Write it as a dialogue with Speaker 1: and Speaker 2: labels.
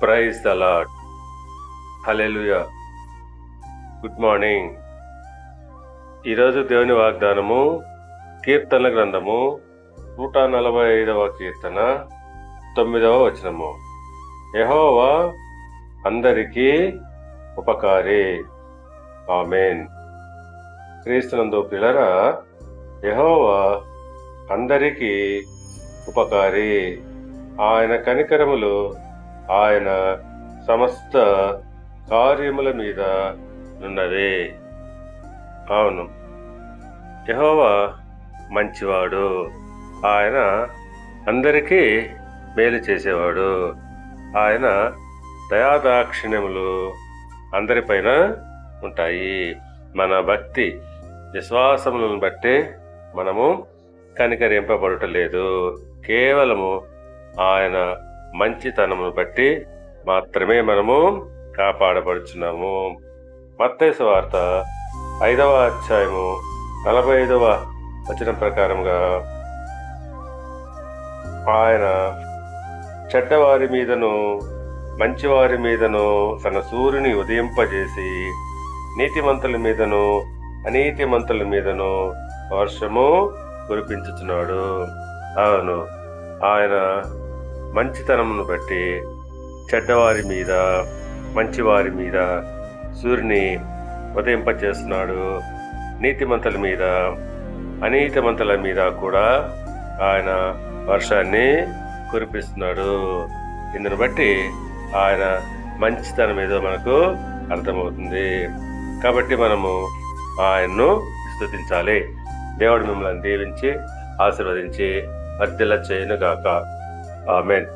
Speaker 1: Praise the lord. Hallelujah. Good morning. ఈరోజు దేవుని వాగ్దానము కీర్తనల గ్రంథము 145వ కీర్తన 9వ వచనము. యెహోవా అందరికీ ఉపకారి. ఆమేన్. క్రీస్తునందు ప్రియులారా, యెహోవా అందరికీ ఉపకారి. ఆయన కనికరములు ఆయన సమస్త కార్యముల మీద ఉన్నవే. అవును, యెహోవా మంచివాడు. ఆయన అందరికీ మేలు చేసేవాడు. ఆయన దయాదాక్షిణ్యములు అందరిపైన ఉంటాయి. మన భక్తి విశ్వాసములను బట్టి మనము కనికరింపబడటలేదు. కేవలము ఆయన మంచితనమును బట్టి మాత్రమే మనము కాపాడబడుచున్నాము. మత్తయి సువార్త 5వ అధ్యాయము 45వ వచనం ప్రకారంగా ఆయన చెడ్డవారి మీదను మంచివారి మీదను తన సూర్యుని ఉదయింపజేసి నీతిమంతుల మీదను అనీతిమంతుల మీదను వర్షము కురిపించుచున్నాడు. అవును, ఆయన మంచితనమును బట్టి చెడ్డవారి మీద మంచివారి మీద సూర్యుని ఉదయింపజేస్తున్నాడు. నీతిమంతుల మీద అనీతిమంతుల మీద కూడా ఆయన వర్షాన్ని కురిపిస్తున్నాడు. ఇందును బట్టి ఆయన మంచితనం ఏదో మనకు అర్థమవుతుంది. కాబట్టి మనము ఆయన్ను స్తుతించాలి. దేవుడు మిమ్మల్ని దీవించి ఆశీర్వదించి వర్ధిల్ల చేయనుగాక. ఆమేన్.